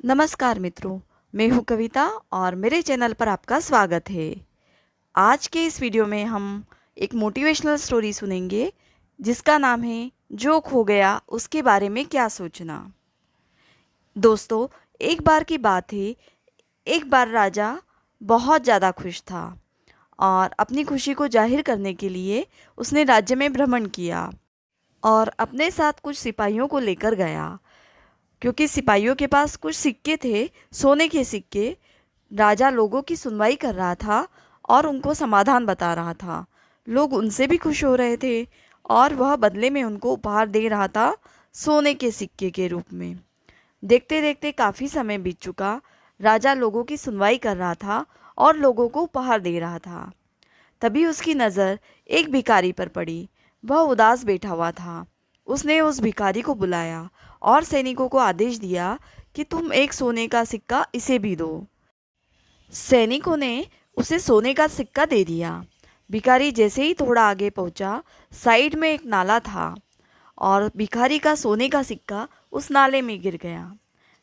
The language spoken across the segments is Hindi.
नमस्कार मित्रों, मैं हूँ कविता और मेरे चैनल पर आपका स्वागत है। आज के इस वीडियो में हम एक मोटिवेशनल स्टोरी सुनेंगे जिसका नाम है जो खो गया उसके बारे में क्या सोचना। दोस्तों, एक बार की बात है। एक बार राजा बहुत ज़्यादा खुश था और अपनी खुशी को जाहिर करने के लिए उसने राज्य में भ्रमण किया और अपने साथ कुछ सिपाहियों को लेकर गया। क्योंकि सिपाहियों के पास कुछ सिक्के थे, सोने के सिक्के। राजा लोगों की सुनवाई कर रहा था और उनको समाधान बता रहा था। लोग उनसे भी खुश हो रहे थे और वह बदले में उनको उपहार दे रहा था, सोने के सिक्के के रूप में। देखते देखते काफ़ी समय बीत चुका। राजा लोगों की सुनवाई कर रहा था और लोगों को उपहार दे रहा था। तभी उसकी नज़र एक भिखारी पर पड़ी। वह उदास बैठा हुआ था। उसने उस भिखारी को बुलाया और सैनिकों को आदेश दिया कि तुम एक सोने का सिक्का इसे भी दो। सैनिकों ने उसे सोने का सिक्का दे दिया। भिखारी जैसे ही थोड़ा आगे पहुंचा, साइड में एक नाला था और भिखारी का सोने का सिक्का उस नाले में गिर गया।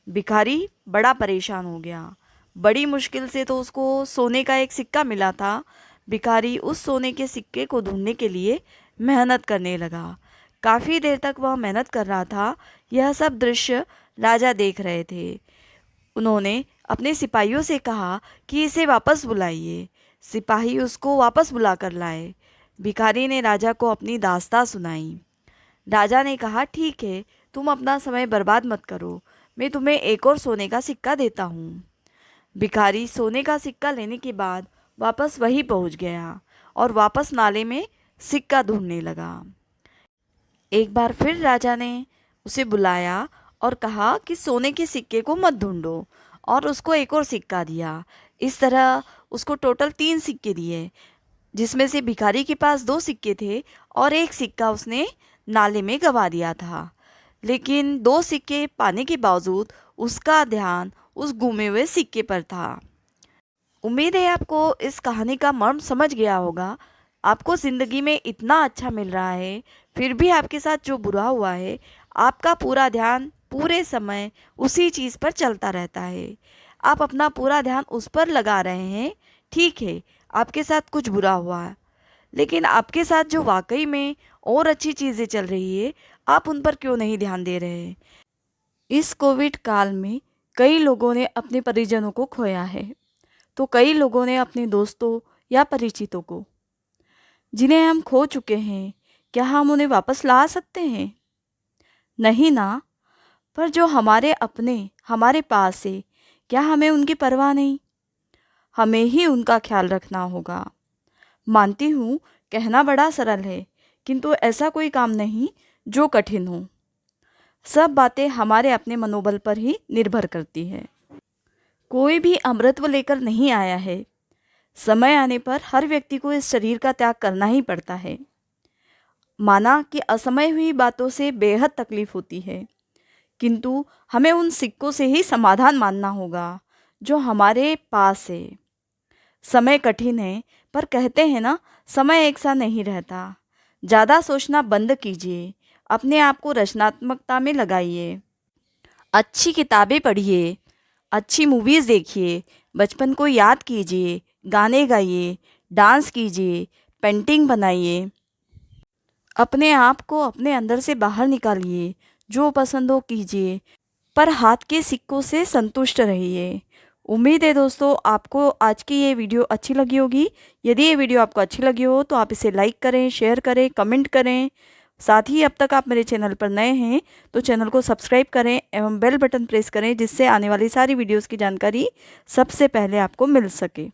भिखारी बड़ा परेशान हो गया। बड़ी मुश्किल से तो उसको सोने का एक सिक्का मिला था। भिखारी उस सोने के सिक्के को ढूंढने के लिए मेहनत करने लगा। काफ़ी देर तक वह मेहनत कर रहा था। यह सब दृश्य राजा देख रहे थे। उन्होंने अपने सिपाहियों से कहा कि इसे वापस बुलाइए। सिपाही उसको वापस बुलाकर लाए। भिखारी ने राजा को अपनी दास्तां सुनाई। राजा ने कहा, ठीक है, तुम अपना समय बर्बाद मत करो, मैं तुम्हें एक और सोने का सिक्का देता हूँ। भिखारी सोने का सिक्का लेने के बाद वापस वहीं पहुँच गया और वापस नाले में सिक्का ढूंढने लगा। एक बार फिर राजा ने उसे बुलाया और कहा कि सोने के सिक्के को मत ढूंढो, और उसको एक और सिक्का दिया। इस तरह उसको टोटल 3 सिक्के दिए, जिसमें से भिखारी के पास 2 सिक्के थे और एक सिक्का उसने नाले में गंवा दिया था। लेकिन 2 सिक्के पाने के बावजूद उसका ध्यान उस गुमे हुए सिक्के पर था। उम्मीद है आपको इस कहानी का मर्म समझ गया होगा। आपको ज़िंदगी में इतना अच्छा मिल रहा है, फिर भी आपके साथ जो बुरा हुआ है, आपका पूरा ध्यान पूरे समय उसी चीज़ पर चलता रहता है। आप अपना पूरा ध्यान उस पर लगा रहे हैं। ठीक है, आपके साथ कुछ बुरा हुआ है, लेकिन आपके साथ जो वाकई में और अच्छी चीज़ें चल रही है, आप उन पर क्यों नहीं ध्यान दे रहे हैं। इस कोविड काल में कई लोगों ने अपने परिजनों को खोया है, तो कई लोगों ने अपने दोस्तों या परिचितों को, जिन्हें हम खो चुके हैं, क्या हम उन्हें वापस ला सकते हैं? नहीं ना। पर जो हमारे अपने हमारे पास है, क्या हमें उनकी परवाह नहीं? हमें ही उनका ख्याल रखना होगा। मानती हूँ, कहना बड़ा सरल है, किंतु ऐसा कोई काम नहीं जो कठिन हो। सब बातें हमारे अपने मनोबल पर ही निर्भर करती है। कोई भी अमृतत्व लेकर नहीं आया है। समय आने पर हर व्यक्ति को इस शरीर का त्याग करना ही पड़ता है। माना कि असमय हुई बातों से बेहद तकलीफ होती है, किंतु हमें उन सिक्कों से ही समाधान मानना होगा जो हमारे पास है। समय कठिन है, पर कहते हैं ना, समय एक सा नहीं रहता। ज़्यादा सोचना बंद कीजिए, अपने आप को रचनात्मकता में लगाइए। अच्छी किताबें पढ़िए, अच्छी मूवीज़ देखिए, बचपन को याद कीजिए, गाने गाइए, डांस कीजिए, पेंटिंग बनाइए। अपने आप को अपने अंदर से बाहर निकालिए, जो पसंद हो कीजिए, पर हाथ के सिक्कों से संतुष्ट रहिए। उम्मीद है दोस्तों, आपको आज की ये वीडियो अच्छी लगी होगी। यदि ये वीडियो आपको अच्छी लगी हो तो आप इसे लाइक करें, शेयर करें, कमेंट करें। साथ ही अब तक आप मेरे चैनल पर नए हैं तो चैनल को सब्सक्राइब करें एवं बेल बटन प्रेस करें, जिससे आने वाली सारी वीडियोज़ की जानकारी सबसे पहले आपको मिल सके।